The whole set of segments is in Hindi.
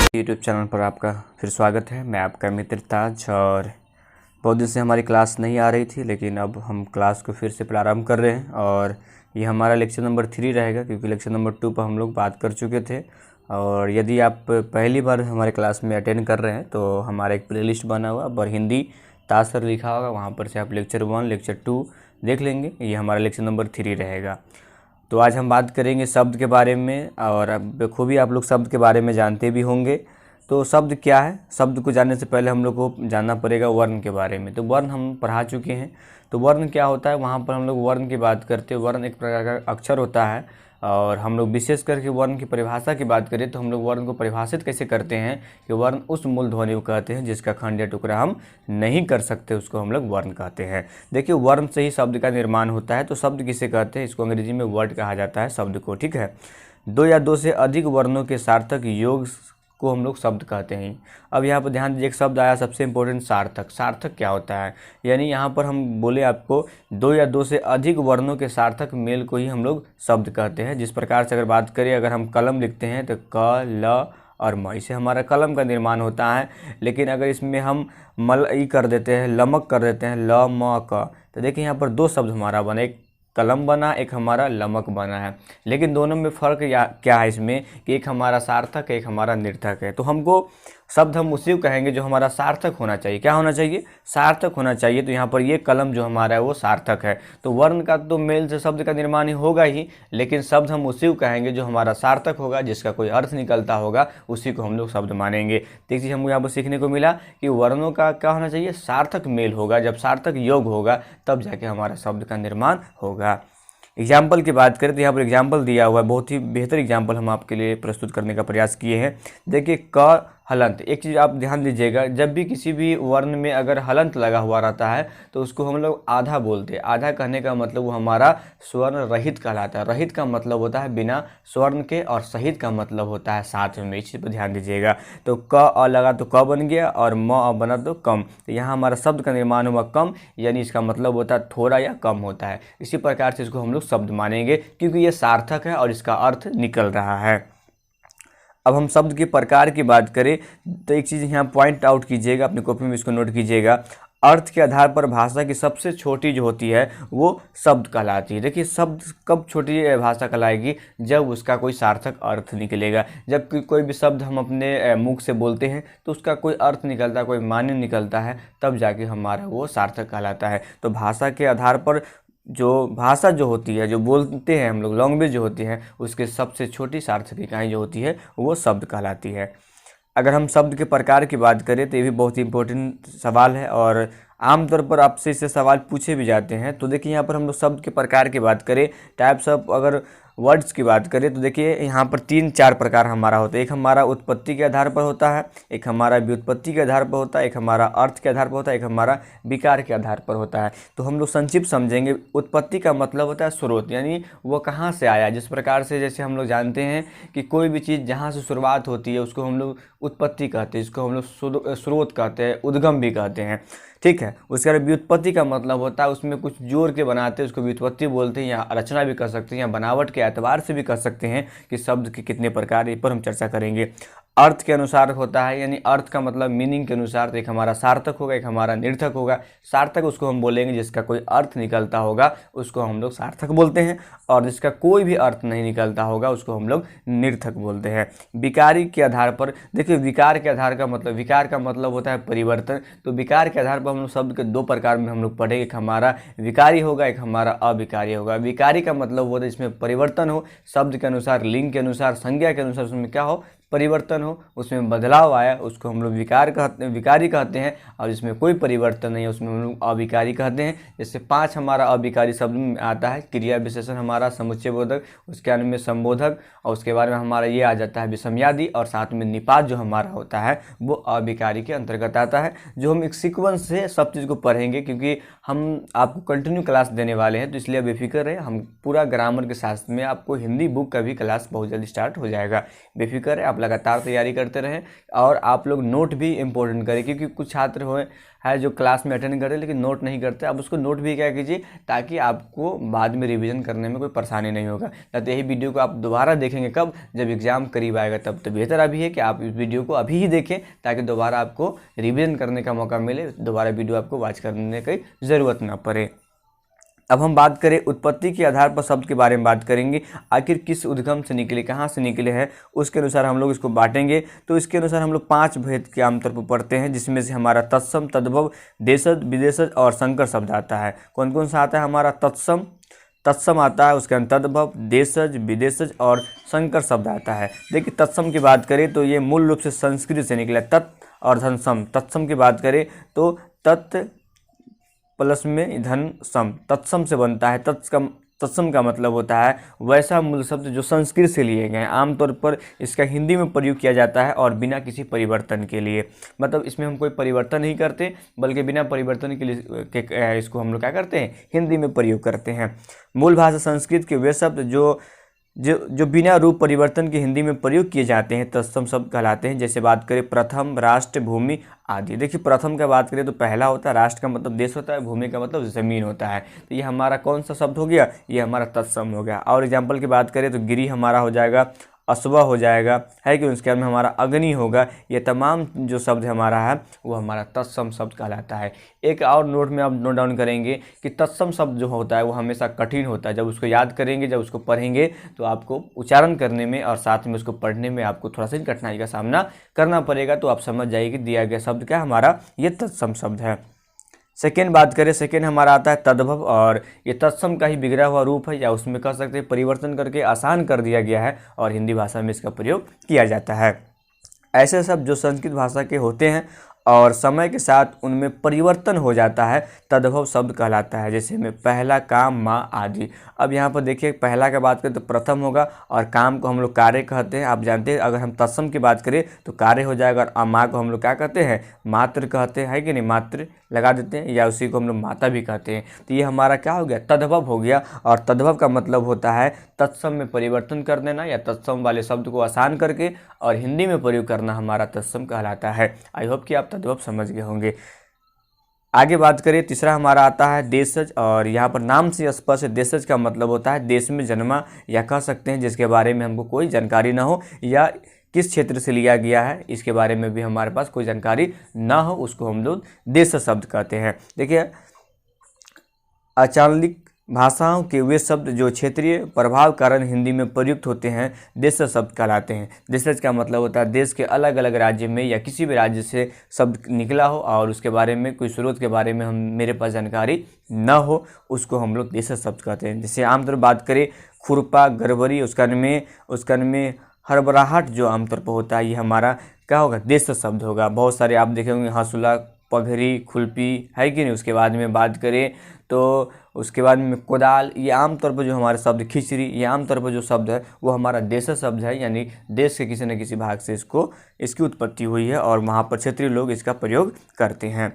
यूट्यूब चैनल पर आपका फिर स्वागत है। मैं आपका मित्र ताज और बहुत दिन से हमारी क्लास नहीं आ रही थी, लेकिन अब हम क्लास को फिर से प्रारंभ कर रहे हैं और ये हमारा लेक्चर नंबर 3 रहेगा, क्योंकि लेक्चर नंबर 2 पर हम लोग बात कर चुके थे। और यदि आप पहली बार हमारे क्लास में अटेंड कर रहे हैं तो हमारा एक प्लेलिस्ट बना हुआ पर हिंदी ताज सर लिखा होगा, वहाँ पर से आप लेक्चर 1 लेक्चर 2 देख लेंगे। ये हमारा लेक्चर नंबर 3 रहेगा। तो आज हम बात करेंगे शब्द के बारे में, और अब बखूबी आप लोग शब्द के बारे में जानते भी होंगे। तो शब्द क्या है, शब्द को जानने से पहले हम लोग को जानना पड़ेगा वर्ण के बारे में। तो वर्ण हम पढ़ा चुके हैं। तो वर्ण क्या होता है, वहाँ पर हम लोग वर्ण की बात करते हैं। वर्ण एक प्रकार का अक्षर होता है, और हम लोग विशेष करके वर्ण की परिभाषा की बात करें तो हम लोग वर्ण को परिभाषित कैसे करते हैं कि वर्ण उस मूल ध्वनि को कहते हैं जिसका खंड या टुकड़ा हम नहीं कर सकते, उसको हम लोग वर्ण कहते हैं। देखिए, वर्ण से ही शब्द का निर्माण होता है। तो शब्द किसे कहते हैं, इसको अंग्रेजी में वर्ड कहा जाता है शब्द को, ठीक है। दो या दो से अधिक वर्णों के सार्थक योग को हम लोग शब्द कहते हैं। अब यहाँ पर ध्यान दीजिए, एक शब्द आया सबसे इंपॉर्टेंट, सार्थक। सार्थक क्या होता है, यानी यहाँ पर हम बोले आपको दो या दो से अधिक वर्णों के सार्थक मेल को ही हम लोग शब्द कहते हैं। जिस प्रकार से अगर बात करें, अगर हम कलम लिखते हैं तो क, ल और म, इसे हमारा कलम का निर्माण होता है। लेकिन अगर इसमें हम मल ई कर देते हैं, लमक कर देते हैं, ल म क, तो देखिए यहाँ पर दो शब्द हमारा बना, एक कलम बना, एक हमारा लमक बना है। लेकिन दोनों में फ़र्क क्या है इसमें कि एक हमारा सार्थक है, एक हमारा निर्थक है। तो हमको शब्द हम उसी को कहेंगे जो हमारा सार्थक होना चाहिए। क्या होना चाहिए, सार्थक होना चाहिए। तो यहाँ पर ये कलम जो हमारा है वो सार्थक है। तो वर्ण का तो मेल से शब्द का निर्माण ही होगा ही, लेकिन शब्द हम उसी को कहेंगे जो हमारा सार्थक होगा, जिसका कोई अर्थ निकलता होगा, उसी को हम लोग शब्द मानेंगे। तो एक चीज़ हमको यहाँ पर सीखने को मिला कि वर्णों का क्या होना चाहिए, सार्थक मेल होगा। जब सार्थक योग होगा तब जाके हमारा शब्द का निर्माण होगा। एग्जाम्पल की बात करें तो यहाँ पर एग्जाम्पल दिया हुआ है, बहुत ही बेहतर एग्जाम्पल हम आपके लिए प्रस्तुत करने का प्रयास किए हैं। देखिए, क हलंत। एक चीज़ आप ध्यान दीजिएगा, जब भी किसी भी वर्ण में अगर हलंत लगा हुआ रहता है तो उसको हम लोग आधा बोलते हैं। आधा कहने का मतलब वो हमारा स्वर्ण रहित कहलाता है। रहित का मतलब होता है बिना स्वर्ण के, और सहित का मतलब होता है साथ में। इस चीज़ पर ध्यान दीजिएगा। तो क अ लगा तो क बन गया, और म अ बना तो कम। तो यहाँ हमारा शब्द का निर्माण हुआ कम, यानी इसका मतलब होता है थोड़ा या कम होता है। इसी प्रकार से इसको हम लोग शब्द मानेंगे, क्योंकि ये सार्थक है और इसका अर्थ निकल रहा है। अब हम शब्द के प्रकार की बात करें तो एक चीज़ यहाँ पॉइंट आउट कीजिएगा, अपनी कॉपी में इसको नोट कीजिएगा। अर्थ के आधार पर भाषा की सबसे छोटी जो होती है वो शब्द कहलाती है। देखिए, शब्द कब छोटी भाषा कहलाएगी, जब उसका कोई सार्थक अर्थ निकलेगा। जब कोई भी शब्द हम अपने मुख से बोलते हैं तो उसका कोई अर्थ निकलता है, कोई मान्य निकलता है, तब जाके हमारा वो सार्थक कहलाता है। तो भाषा के आधार पर जो भाषा जो होती है, जो बोलते हैं हम लोग, लैंग्वेज जो होती है, उसके सबसे छोटी सार्थक इकाई जो होती है वो शब्द कहलाती है। अगर हम शब्द के प्रकार की बात करें तो ये भी बहुत ही इंपॉर्टेंट सवाल है, और आमतौर पर आपसे इससे सवाल पूछे भी जाते हैं। तो देखिए, यहाँ पर हम लोग शब्द के प्रकार की बात करें, टाइप्स ऑफ अगर वर्ड्स की बात करें तो देखिए यहाँ पर 3-4 प्रकार हमारा होता है। एक हमारा उत्पत्ति के आधार पर होता है, एक हमारा व्युत्पत्ति के आधार पर होता है, एक हमारा अर्थ के आधार पर होता है, एक हमारा विकार के आधार पर होता है। तो हम लोग संक्षिप्त समझेंगे। उत्पत्ति का मतलब होता है स्रोत, यानी वो कहाँ से आया। जिस प्रकार से जैसे हम लोग जानते हैं कि कोई भी चीज़ जहाँ से शुरुआत होती है उसको हम लोग उत्पत्ति कहते हैं, इसको हम लोग स्रोत कहते हैं, उद्गम भी कहते हैं, ठीक है। उसके बाद व्युत्पत्ति का मतलब होता है उसमें कुछ जोड़ के बनाते हैं, उसको व्युत्पत्ति बोलते हैं, या रचना भी कर सकते हैं, या बनावट के एतबार से भी कर सकते हैं कि शब्द के कितने प्रकार, इस पर हम चर्चा करेंगे। अर्थ के अनुसार होता है, यानी अर्थ का मतलब मीनिंग के अनुसार। तो एक हमारा सार्थक होगा, एक हमारा निर्थक होगा। सार्थक उसको हम बोलेंगे जिसका कोई अर्थ निकलता होगा, उसको हम लोग सार्थक बोलते हैं, और जिसका कोई भी अर्थ नहीं निकलता होगा उसको हम लोग निर्थक बोलते हैं। विकारी के आधार पर देखिए, विकार के आधार का मतलब, विकार का मतलब होता है परिवर्तन। तो विकार के आधार पर हम लोग शब्द के 2 प्रकार में हम लोग पढ़ेंगे, एक हमारा विकारी होगा, एक हमारा अविकारी होगा। विकारी का मतलब होता है इसमें परिवर्तन हो, शब्द के अनुसार, लिंग के अनुसार, संज्ञा के अनुसार उसमें क्या हो, परिवर्तन हो, उसमें बदलाव आया, उसको हम लोग विकारी कहते हैं। और जिसमें कोई परिवर्तन नहीं है उसमें हम लोग अविकारी कहते हैं। जैसे 5 हमारा अविकारी शब्द में आता है, क्रिया विशेषण हमारा समुच्चय बोधक, उसके अन्य में संबोधक, और उसके बाद में हमारा ये आ जाता है विषमयादि, और साथ में निपात जो हमारा होता है वो अविकारी के अंतर्गत आता है। जो हम एक सीक्वेंस से सब चीज़ को पढ़ेंगे, क्योंकि हम आपको कंटिन्यू क्लास देने वाले हैं, तो इसलिए बेफिक्र रहे। हम पूरा ग्रामर के साथ में आपको हिंदी बुक का भी क्लास बहुत जल्दी स्टार्ट हो जाएगा, बेफिक्र है। आप आप लगातार तैयारी करते रहें और आप लोग नोट भी इम्पोर्टेंट करें, क्योंकि कुछ छात्र है जो क्लास में अटेंड करते लेकिन नोट नहीं करते। आप उसको नोट भी क्या कीजिए ताकि आपको बाद में रिवीजन करने में कोई परेशानी नहीं होगा। तो यही वीडियो को आप दोबारा देखेंगे कब, जब एग्जाम करीब आएगा तब। तो बेहतर अभी है कि आप इस वीडियो को अभी ही देखें ताकि दोबारा आपको रिवीजन करने का मौका मिले, दोबारा वीडियो आपको वॉच करने की ज़रूरत ना पड़े। अब हम बात करें उत्पत्ति के आधार पर शब्द के बारे में बात करेंगे। आखिर किस उद्गम से निकले, कहाँ से निकले हैं, उसके अनुसार हम लोग इसको बांटेंगे। तो इसके अनुसार हम लोग 5 भेद के आमतौर पर पढ़ते हैं, जिसमें से हमारा तत्सम, तद्भव, देशज, विदेशज और संकर शब्द आता है। कौन कौन सा आता है? हमारा तत्सम आता है, उसके अंदर तद्भव, देशज, विदेशज और संकर शब्द आता है। देखिए तत्सम की बात करें तो ये मूल रूप से संस्कृत से निकला, तत् और धन सम। तत्सम की बात करें तो तत् प्लस में धन सम, तत्सम से बनता है। तत्सम का मतलब होता है वैसा मूल शब्द जो संस्कृत से लिए गए हैं। आमतौर पर इसका हिंदी में प्रयोग किया जाता है और बिना किसी परिवर्तन के लिए, मतलब इसमें हम कोई परिवर्तन नहीं करते बल्कि बिना परिवर्तन के लिए इसको हम लोग क्या करते हैं, हिंदी में प्रयोग करते हैं। मूल भाषा संस्कृत के वे शब्द जो बिना रूप परिवर्तन के हिंदी में प्रयोग किए जाते हैं तत्सम शब्द कहलाते हैं। जैसे बात करें प्रथम, राष्ट्र, भूमि आदि। देखिए प्रथम का बात करें तो पहला होता है, राष्ट्र का मतलब देश होता है, भूमि का मतलब ज़मीन होता है। तो ये हमारा कौन सा शब्द हो गया, ये हमारा तत्सम हो गया। और एग्जाम्पल की बात करें तो गिरी हमारा हो जाएगा, अश्वा हो जाएगा, है कि उसके बाद में हमारा अग्नि होगा। ये तमाम जो शब्द हमारा है वो हमारा तत्सम शब्द कहलाता है। एक और नोट में आप नोट डाउन करेंगे कि तत्सम शब्द जो होता है वो हमेशा कठिन होता है। जब उसको याद करेंगे, जब उसको पढ़ेंगे तो आपको उच्चारण करने में और साथ में उसको पढ़ने में आपको थोड़ा सा कठिनाई का सामना करना पड़ेगा। तो आप समझ जाइए कि दिया गया शब्द क्या हमारा ये तत्सम शब्द है। सेकेंड बात करें, सेकेंड हमारा आता है तद्भव, और ये तत्सम का ही बिगड़ा हुआ रूप है, या उसमें कह सकते हैं परिवर्तन करके आसान कर दिया गया है और हिंदी भाषा में इसका प्रयोग किया जाता है। ऐसे शब्द जो संस्कृत भाषा के होते हैं और समय के साथ उनमें परिवर्तन हो जाता है तद्भव शब्द कहलाता है। जैसे में पहला, काम, माँ आदि। अब यहाँ पर देखिए पहला का बात करें तो प्रथम होगा और काम को हम लोग कार्य कहते हैं। आप जानते हैं अगर हम तत्सम की बात करें तो कार्य हो जाएगा, और माँ को हम लोग क्या कहते हैं, मातृ कहते हैं, है कि नहीं, मातृ लगा देते हैं, या उसी को हम लोग माता भी कहते हैं। तो ये हमारा क्या हो गया, तद्भव हो गया। और तद्भव का मतलब होता है तत्सम में परिवर्तन कर देना या तत्सम वाले शब्द को आसान करके और हिंदी में प्रयोग करना हमारा तत्सम कहलाता है। आई होप कि आप तद्भव समझ गए होंगे। आगे बात करें, तीसरा हमारा आता है देशज, और यहाँ पर नाम से स्पष्ट है। देशज का मतलब होता है देश में जन्मा, या कह सकते हैं जिसके बारे में हमको कोई जानकारी ना हो या किस क्षेत्र से लिया गया है इसके बारे में भी हमारे पास कोई जानकारी ना हो, उसको हम लोग देश शब्द कहते हैं। देखिए आंचलिक भाषाओं के वे शब्द जो क्षेत्रीय प्रभाव कारण हिंदी में प्रयुक्त होते हैं देश शब्द कहलाते हैं। देशज का मतलब होता है देश के अलग अलग राज्य में या किसी भी राज्य से शब्द निकला हो और उसके बारे में कोई स्रोत के बारे में मेरे पास जानकारी न हो, उसको हम लोग देशज शब्द कहते हैं। जैसे आमतौर पर बात करें खुरपा, गड़बड़ी, उसका में हड़बड़ाहट जो आमतौर पर होता है, ये हमारा क्या होगा, देश शब्द होगा। बहुत सारे आप देखे होंगे, हंसुला, पगड़ी, खुरपी, है कि नहीं। उसके बाद में बात करें तो उसके बाद में कोदाल, ये आमतौर पर जो हमारे शब्द, खिचड़ी, ये आमतौर पर जो शब्द है वो हमारा देश शब्द है, यानी देश के किसी न किसी भाग से इसकी उत्पत्ति हुई है और वहाँ पर क्षेत्रीय लोग इसका प्रयोग करते हैं।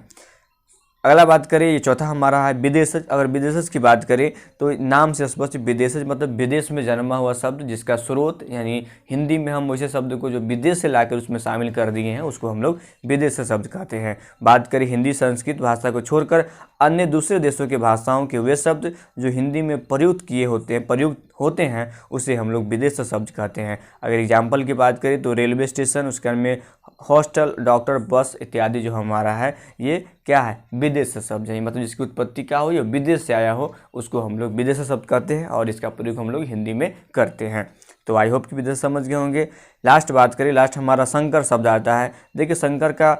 अगला बात करें, ये चौथा हमारा है विदेशज। अगर विदेशज की बात करें तो नाम से स्पष्ट विदेशज मतलब विदेश में जन्मा हुआ शब्द जिसका स्रोत, यानी हिंदी में हम वैसे शब्द को जो विदेश से लाकर उसमें शामिल कर दिए हैं उसको हम लोग विदेश शब्द कहते हैं। बात करें हिंदी संस्कृत भाषा को छोड़कर अन्य दूसरे देशों के भाषाओं के वे शब्द जो हिंदी में प्रयुक्त होते हैं उसे हम लोग विदेश शब्द कहते हैं। अगर एग्जाम्पल की बात करें तो रेलवे स्टेशन, उसके में हॉस्टल, डॉक्टर, बस इत्यादि जो हमारा है ये क्या है, विदेश शब्द है। मतलब जिसकी उत्पत्ति क्या हुई हो, विदेश से आया हो, उसको हम लोग विदेश शब्द कहते हैं और इसका प्रयोग हम लोग हिंदी में करते हैं। तो आई होप कि विदेश समझ गए होंगे। लास्ट बात करें, लास्ट हमारा संकर शब्द आता है। देखिए संकर का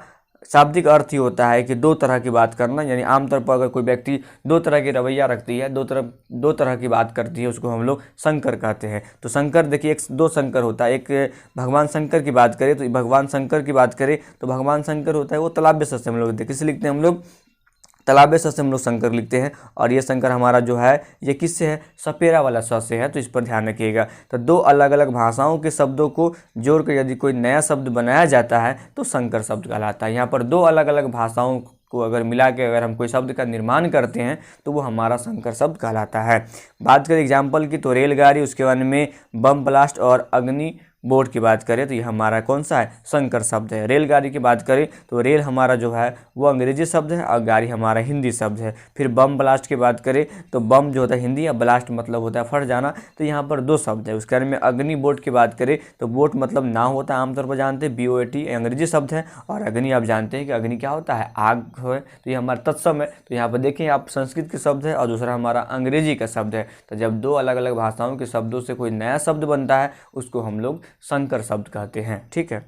शाब्दिक अर्थ ही होता है कि दो तरह की बात करना, यानी आमतौर पर अगर कोई व्यक्ति दो तरह की रवैया रखती है, दो तरह की बात करती है, उसको हम लोग संकर कहते हैं। तो संकर देखिए दो संकर होता है। एक भगवान शंकर की बात करें तो भगवान शंकर होता है वो तालव्य स से हम लोग किससे लिखते हैं, हम लोग तालव्य स से हम लोग शंकर लिखते हैं। और ये शंकर हमारा जो है ये किससे है, सपेरा वाला स से है, तो इस पर ध्यान रखिएगा। तो दो अलग अलग भाषाओं के शब्दों को जोड़कर यदि कोई नया शब्द बनाया जाता है तो संकर शब्द कहलाता है। यहाँ पर दो अलग अलग भाषाओं को अगर मिला के अगर हम कोई शब्द का निर्माण करते हैं तो वो हमारा संकर शब्द कहलाता है। बात करें एग्जाम्पल की तो रेलगाड़ी, उसके बाद में बम ब्लास्ट और अग्नि बोट की बात करें तो ये हमारा कौन सा है, संकर शब्द है। रेलगाड़ी की बात करें तो रेल हमारा जो है वो अंग्रेजी शब्द है और गाड़ी हमारा हिंदी शब्द है। फिर बम ब्लास्ट की बात करें तो बम जो होता है हिंदी, या ब्लास्ट मतलब होता है फट जाना, तो यहाँ पर दो शब्द है। उसके बारे में अग्नि बोट की बात करें तो बोट मतलब नाव होता है, आमतौर पर जानते हैं, BOAT अंग्रेजी शब्द है, और अग्नि आप जानते हैं कि अग्नि क्या होता है, आग है, तो ये हमारा तत्सम है। तो यहाँ पर देखें आप संस्कृत के शब्द है और दूसरा हमारा अंग्रेजी का शब्द है। तो जब दो अलग अलग भाषाओं के शब्दों से कोई नया शब्द बनता है उसको हम लोग संकर शब्द कहते हैं। ठीक है,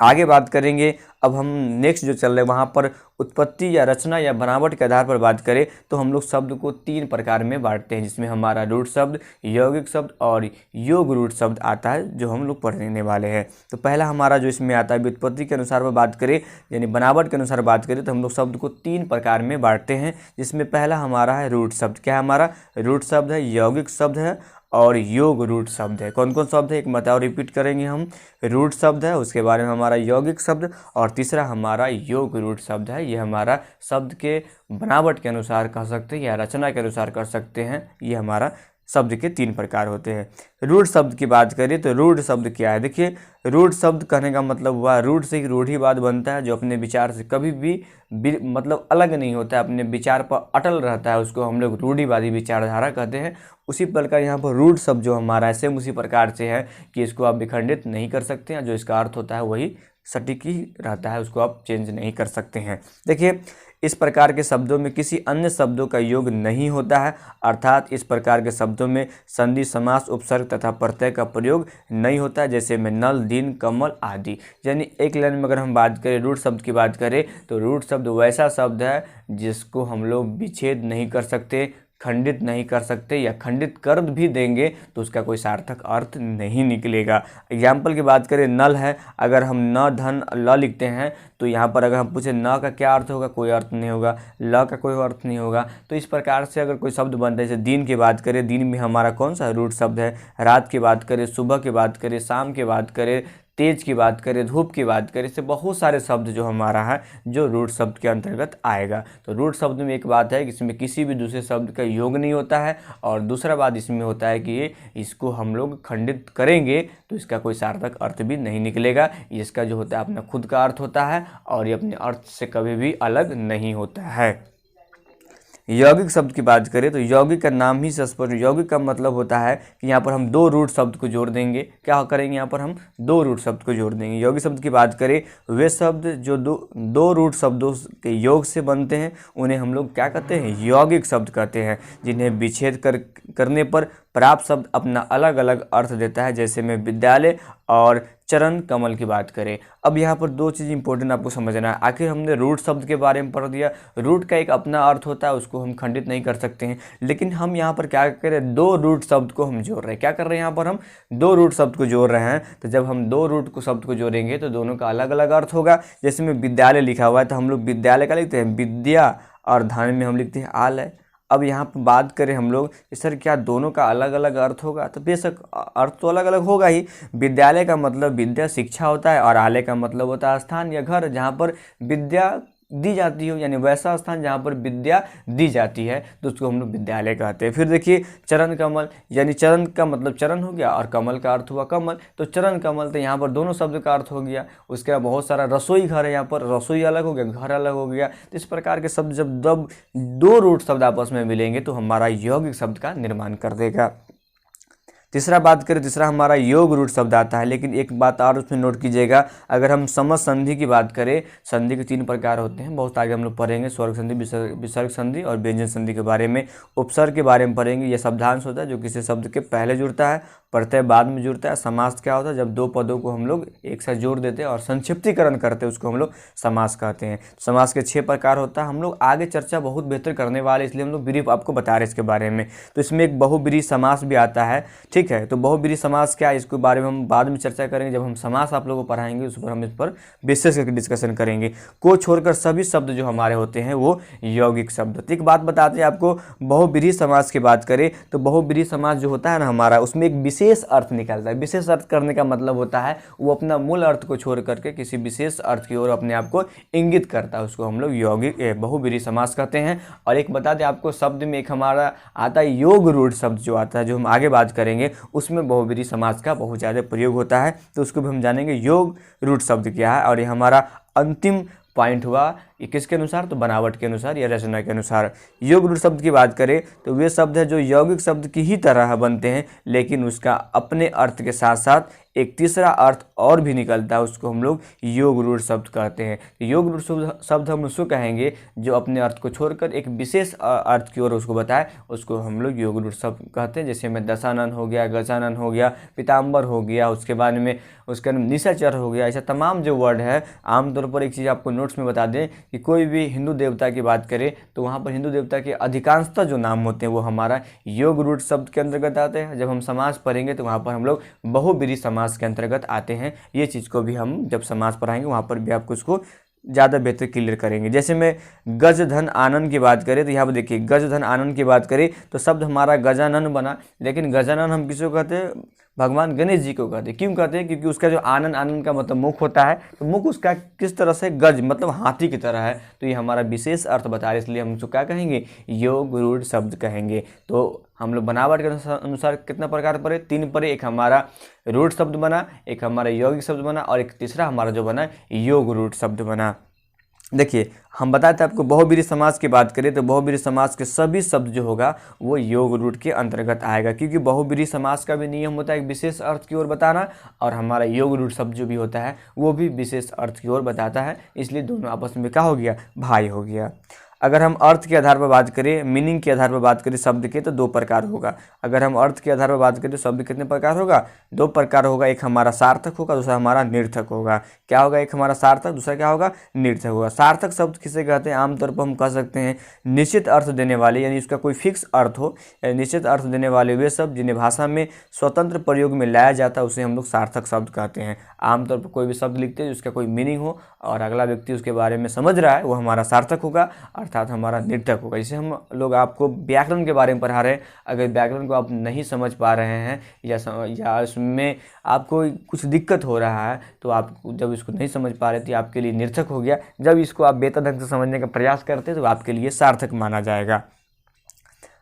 आगे बात करेंगे। अब हम नेक्स्ट जो चल रहे हैं वहाँ पर उत्पत्ति या रचना या बनावट के आधार पर बात करें तो हम लोग शब्द को 3 प्रकार में बांटते हैं, जिसमें हमारा रूट शब्द, यौगिक शब्द और योग रूट शब्द आता है, जो हम लोग पढ़ने वाले हैं। तो पहला हमारा जो इसमें आता है व्युत्पत्ति के अनुसार पर बात करें यानी बनावट के अनुसार बात करें तो हम लोग शब्द को 3 प्रकार में बांटते हैं, जिसमें पहला हमारा है रूट शब्द। क्या है हमारा रूट शब्द है, यौगिक शब्द है और योग रूट शब्द है। कौन कौन शब्द है एक बताओ, रिपीट करेंगे हम। रूट शब्द है, उसके बारे में हमारा यौगिक शब्द, और तीसरा हमारा योग रूट शब्द है। ये हमारा शब्द के बनावट के अनुसार कह सकते हैं या रचना के अनुसार कर सकते हैं। ये हमारा शब्द के 3 प्रकार होते हैं। रूढ़ शब्द की बात करें तो रूढ़ शब्द क्या है, देखिए रूढ़ शब्द कहने का मतलब हुआ रूढ़ से एक रूढ़िवाद बनता है, जो अपने विचार से कभी भी मतलब अलग नहीं होता है, अपने विचार पर अटल रहता है, उसको हम लोग रूढ़िवादी विचारधारा कहते हैं। उसी प्रकार यहाँ पर रूढ़ शब्द जो हमारा है सेम उसी प्रकार से है कि इसको आप विखंडित नहीं कर सकते हैं, जो इसका अर्थ होता है वही सटीक ही रहता है, उसको आप चेंज नहीं कर सकते हैं। देखिए इस प्रकार के शब्दों में किसी अन्य शब्दों का योग नहीं होता है, अर्थात इस प्रकार के शब्दों में संधि, समास, उपसर्ग तथा प्रत्यय का प्रयोग नहीं होता है, जैसे में नल, दिन, कमल आदि। यानी एक लाइन में अगर हम बात करें रूट शब्द की बात करें तो रूट शब्द वैसा शब्द है जिसको हम लोग विच्छेद नहीं कर सकते, खंडित नहीं कर सकते, या खंडित कर भी देंगे तो उसका कोई सार्थक अर्थ नहीं निकलेगा। एग्जाम्पल की बात करें नल है, अगर हम न धन ल लिखते हैं तो यहाँ पर अगर हम पूछे न का क्या अर्थ होगा, कोई अर्थ नहीं होगा, ल का कोई अर्थ नहीं होगा। तो इस प्रकार से अगर कोई शब्द बनता है, जैसे दिन की बात करें, दिन में हमारा कौन सा रूट शब्द है, रात की बात करें, सुबह की बात करें, शाम की बात करें, तेज की बात करें, धूप की बात करें, इससे बहुत सारे शब्द जो हमारा है जो रूट शब्द के अंतर्गत आएगा। तो रूट शब्द में एक बात है कि इसमें किसी भी दूसरे शब्द का योग नहीं होता है, और दूसरा बात इसमें होता है कि इसको हम लोग खंडित करेंगे तो इसका कोई सार्थक अर्थ भी नहीं निकलेगा। इसका जो होता है अपना खुद का अर्थ होता है और ये अपने अर्थ से कभी भी अलग नहीं होता है। यौगिक शब्द की बात करें तो यौगिक का नाम ही स्पष्ट, यौगिक का मतलब होता है कि यहाँ पर हम 2 रूट शब्द को जोड़ देंगे। क्या करेंगे, यहाँ पर हम 2 रूट शब्द को जोड़ देंगे। यौगिक शब्द की बात करें वे शब्द जो दो रूट शब्दों के योग से बनते हैं उन्हें हम लोग क्या कहते हैं, यौगिक शब्द कहते हैं, जिन्हें विच्छेद करने पर प्राप्त शब्द अपना अलग अलग अर्थ देता है, जैसे में विद्यालय और चरण कमल की बात करें। अब यहाँ पर 2 चीज़ इंपॉर्टेंट आपको समझना है। आखिर हमने रूट शब्द के बारे में पढ़ दिया, रूट का एक अपना अर्थ होता है, उसको हम खंडित नहीं कर सकते हैं, लेकिन हम यहाँ पर क्या करें, 2 रूट शब्द को हम जोड़ रहे हैं। क्या कर रहे हैं, यहाँ पर हम 2 रूट शब्द को जोड़ रहे हैं। तो जब हम 2 रूट को शब्द को जोड़ेंगे तो दोनों का अलग अलग अर्थ होगा। जैसे में विद्यालय लिखा हुआ है तो हम लोग विद्यालय का लिखते हैं विद्या, और धान में हम लिखते हैं आलय। अब यहाँ पर बात करें हम लोग सर क्या दोनों का अलग अलग अर्थ होगा, तो बेशक अर्थ तो अलग अलग होगा ही। विद्यालय का मतलब विद्या शिक्षा होता है, और आलय का मतलब होता है स्थान या घर जहाँ पर विद्या दी जाती हो, यानी वैसा स्थान जहाँ पर विद्या दी जाती है, तो उसको हम लोग विद्यालय कहते हैं। फिर देखिए चरण कमल, यानी चरण का मतलब चरण हो गया और कमल का अर्थ हुआ कमल, तो चरण कमल, तो यहाँ पर दोनों शब्द का अर्थ हो गया। उसके बाद बहुत सारा रसोई घर है, यहाँ पर रसोई अलग हो गया, घर अलग हो गया। तो इस प्रकार के शब्द जब 2 रूट शब्द आपस में मिलेंगे तो हमारा यौगिक शब्द का निर्माण कर देगा। तीसरा बात करें, तीसरा हमारा योग रूट शब्द आता है, लेकिन एक बात और उसमें नोट कीजिएगा, अगर हम समझ संधि की बात करें, संधि के 3 प्रकार होते हैं, बहुत आगे हम लोग पढ़ेंगे, स्वर्ग संधि, विसर्ग संधि और व्यंजन संधि के बारे में। उपसर्ग के बारे में पढ़ेंगे, यह शब्दांश होता है जो किसी शब्द के पहले जुड़ता है, प्रत्यय बाद में जुड़ता है। समास क्या होता है, जब 2 पदों को हम लोग एक साथ जोड़ देते हैं और संक्षिप्तीकरण करते हैं, उसको हम लोग समास कहते हैं। समास के 6 प्रकार होता है, हम लोग आगे चर्चा बहुत बेहतर करने वाले, इसलिए हम लोग ब्रीफ आपको बता रहे हैं इसके बारे में। तो इसमें एक बहुब्रीहि समास भी आता है, ठीक है। तो बहुब्रीहि समास क्या है, इसके बारे में हम बाद में चर्चा करेंगे, जब हम समास आप लोगों को पढ़ाएंगे उस पर हम इस पर विशेष करके डिस्कशन करेंगे। को छोड़कर सभी शब्द जो हमारे होते हैं वो यौगिक शब्द। तो एक बात बताते हैं आपको, बहुब्रीहि समास की बात करें तो बहुब्रीहि समास जो होता है ना हमारा, उसमें एक विशेष अर्थ निकालता है। विशेष अर्थ करने का मतलब होता है वो अपना मूल अर्थ को छोड़ करके किसी विशेष अर्थ की ओर अपने आप को इंगित करता है, उसको हम लोग यौगिक बहुब्रीहि समास कहते हैं। और एक बता दें आपको, शब्द में एक हमारा आता है योग रूढ़ शब्द जो आता है, जो हम आगे बात करेंगे, उसमें बहुब्रीहि समास का बहुत ज़्यादा प्रयोग होता है, तो उसको भी हम जानेंगे योग रूढ़ शब्द क्या है। और ये हमारा अंतिम पॉइंट हुआ, ये किसके अनुसार, तो बनावट के अनुसार या रचना के अनुसार। योग रूढ़ शब्द की बात करें तो वे शब्द है जो यौगिक शब्द की ही तरह बनते हैं, लेकिन उसका अपने अर्थ के साथ साथ एक तीसरा अर्थ और भी निकलता है, उसको हम लोग योग रूढ़ शब्द कहते हैं। योग रूढ़ शब्द हम उसको कहेंगे जो अपने अर्थ को छोड़कर एक विशेष अर्थ की ओर उसको बताए, उसको हम लोग योग रूढ़ शब्द कहते हैं। जैसे में दशानन हो गया, गजानन हो गया, पीताम्बर हो गया, उसके बाद में उसका निशाचर हो गया, ऐसा तमाम जो वर्ड है। आमतौर पर एक चीज़ आपको नोट्स में बता दें कि कोई भी हिंदू देवता की बात करें तो वहाँ पर हिंदू देवता के अधिकांशतः जो नाम होते हैं वो हमारा योग रूढ़ शब्द के अंतर्गत आते हैं। जब हम समास पढ़ेंगे तो वहाँ पर हम लोग बहुब्रीहि समास के अंतर्गत आते हैं। ये चीज़ को भी हम जब समास पढ़ाएंगे वहाँ पर भी आपको उसको ज़्यादा बेहतर क्लियर करेंगे। जैसे मैं गज धन आनंद की बात करें तो यहाँ पर देखिए, गज धन आनंद की बात करें तो शब्द हमारा गजानन बना, लेकिन गजानन हम किसको कहते हैं, भगवान गणेश जी को कहते हैं। क्यों कहते हैं, क्योंकि उसका जो आनंद, आनंद का मतलब मुख होता है, तो मुख उसका किस तरह से, गज मतलब हाथी की तरह है, तो ये हमारा विशेष अर्थ बता रहे, इसलिए हम उसको क्या कहेंगे, योग रूढ़ शब्द कहेंगे। तो हम लोग बनावट के अनुसार कितना प्रकार पढ़े, 3 पढ़े। एक हमारा रूढ़ शब्द बना, एक हमारा यौगिक शब्द बना, और एक तीसरा हमारा जो बना योग रूढ़ शब्द बना। देखिए, हम बताए थे आपको बहुब्रीहि समास की बात करें तो बहुब्रीहि समास के सभी शब्द जो होगा वो योग रूढ़ के अंतर्गत आएगा, क्योंकि बहुब्रीहि समास का भी नियम होता है एक विशेष अर्थ की ओर बताना, और हमारा योग रूढ़ शब्द जो भी होता है वो भी विशेष अर्थ की ओर बताता है, इसलिए दोनों आपस में क्या हो गया, भाई हो गया। अगर हम अर्थ के आधार पर बात करें, मीनिंग के आधार पर बात करें शब्द के, तो 2 प्रकार होगा। अगर हम अर्थ के आधार पर बात करें तो शब्द कितने प्रकार होगा, 2 प्रकार होगा। एक हमारा सार्थक होगा, दूसरा हमारा निर्थक होगा। क्या होगा, एक हमारा सार्थक, दूसरा क्या होगा, निर्थक होगा। सार्थक शब्द किसे कहते हैं, आमतौर पर हम कह सकते हैं निश्चित अर्थ देने वाले, यानी उसका कोई फिक्स अर्थ हो, निश्चित अर्थ देने वाले वे शब्द जिन्हें भाषा में स्वतंत्र प्रयोग में लाया जाता है, उसे हम लोग सार्थक शब्द कहते हैं। आमतौर पर कोई भी शब्द लिखते हैं जिसका कोई मीनिंग हो और अगला व्यक्ति उसके बारे में समझ रहा है, वो हमारा सार्थक होगा, अर्थात हमारा निर्थक होगा। जैसे हम लोग आपको व्याकरण के बारे में पढ़ा रहे हैं, अगर व्याकरण को आप नहीं समझ पा रहे हैं या उसमें आपको कुछ दिक्कत हो रहा है, तो आप जब इसको नहीं समझ पा रहे थे आपके लिए निर्थक हो गया। जब इसको आप बेहतर ढंग से समझने का प्रयास करते हैं तो आपके लिए सार्थक माना जाएगा।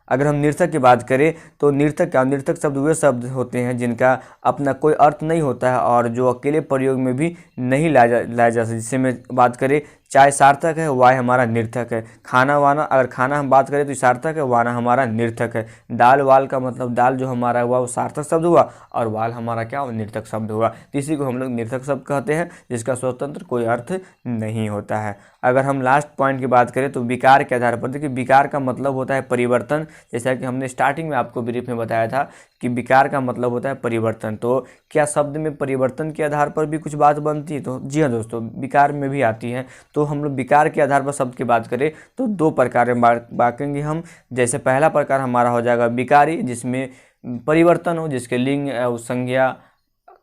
अगर हम निर्थक की बात करें तो निर्थक शब्द वे शब्द होते हैं जिनका अपना कोई अर्थ नहीं होता है और जो अकेले प्रयोग में भी नहीं लाया जा सकता। जिससे में बात करें, चाय सार्थक है, वाय हमारा निर्थक है। खाना वाना, अगर खाना हम बात करें तो सार्थक है, वाना हमारा निर्थक है। दाल वाल का मतलब दाल जो हमारा हुआ वो सार्थक शब्द हुआ, और वाल हमारा क्या हुआ, निर्थक शब्द हुआ। तो इसी को हम लोग निर्थक शब्द कहते हैं जिसका स्वतंत्र कोई अर्थ नहीं होता है। अगर हम लास्ट पॉइंट की बात करें तो विकार के आधार पर, देखिए विकार का मतलब होता है परिवर्तन। जैसा कि हमने स्टार्टिंग में आपको ब्रीफ में बताया था कि विकार का मतलब होता है परिवर्तन। तो क्या शब्द में परिवर्तन के आधार पर भी कुछ बात बनती है, तो जी हाँ दोस्तों, विकार में भी आती है। तो हम लोग विकार के आधार पर शब्द की बात करें तो 2 प्रकार में बांटेंगे हम। जैसे पहला प्रकार हमारा हो जाएगा विकारी, जिसमें परिवर्तन हो, जिसके लिंग, संज्ञा,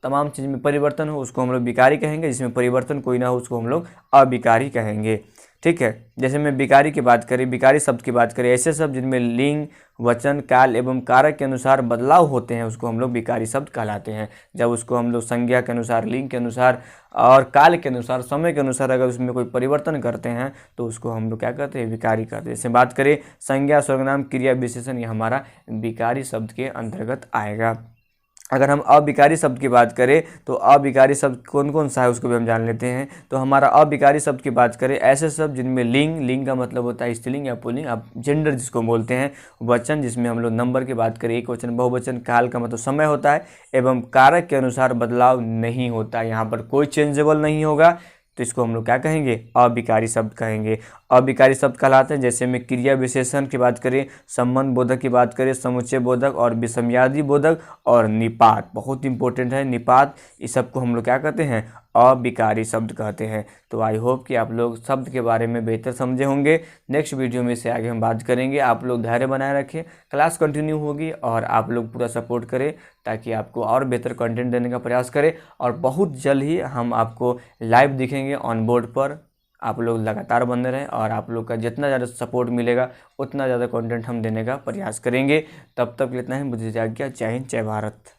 तमाम चीज़ में परिवर्तन हो, उसको हम लोग विकारी कहेंगे। जिसमें परिवर्तन कोई ना हो उसको हम लोग अविकारी कहेंगे। ठीक है, जैसे मैं विकारी की बात करें, विकारी शब्द की बात करें, ऐसे शब्द जिनमें लिंग, वचन, काल एवं कारक के अनुसार बदलाव होते हैं उसको हम लोग विकारी शब्द कहलाते हैं। जब उसको हम लोग संज्ञा के अनुसार, लिंग के अनुसार और काल के अनुसार, समय के अनुसार अगर उसमें कोई परिवर्तन करते हैं तो उसको हम लोग क्या कहते हैं, विकारी कहते हैं। जैसे बात करें संज्ञा, सर्वनाम, क्रिया, विशेषण, ये हमारा विकारी शब्द के अंतर्गत आएगा। अगर हम अविकारी शब्द की बात करें तो अविकारी शब्द कौन कौन सा है उसको भी हम जान लेते हैं। तो हमारा अविकारी शब्द की बात करें, ऐसे शब्द जिनमें लिंग का मतलब होता है स्त्रीलिंग या पुल्लिंग, आप जेंडर जिसको बोलते हैं, वचन जिसमें हम लोग नंबर की बात करें, एक वचन, बहुवचन, काल का मतलब समय होता है, एवं कारक के अनुसार बदलाव नहीं होता, यहाँ पर कोई चेंजेबल नहीं होगा, तो इसको हम लोग क्या कहेंगे, अविकारी शब्द कहेंगे। अविकारी शब्द कहलाते हैं। जैसे में क्रिया विशेषण की बात करें, संबंध बोधक की बात करें, समुच्चय बोधक और विषमयादि बोधक और निपात, बहुत इंपॉर्टेंट है निपात, इस सबको हम लोग क्या कहते हैं, अविकारी शब्द कहते हैं। तो आई होप कि आप लोग शब्द के बारे में बेहतर समझे होंगे। नेक्स्ट वीडियो में से आगे हम बात करेंगे। आप लोग धैर्य बनाए रखें, क्लास कंटिन्यू होगी और आप लोग पूरा सपोर्ट करें ताकि आपको और बेहतर कंटेंट देने का प्रयास करें। और बहुत जल्द ही हम आपको लाइव दिखेंगे ऑन बोर्ड पर। आप लोग लगातार बने रहें और आप लोग का जितना ज़्यादा सपोर्ट मिलेगा उतना ज़्यादा कंटेंट हम देने का प्रयास करेंगे। तब तक इतना ही, मुझे आज्ञा। जय हिंद, जय भारत।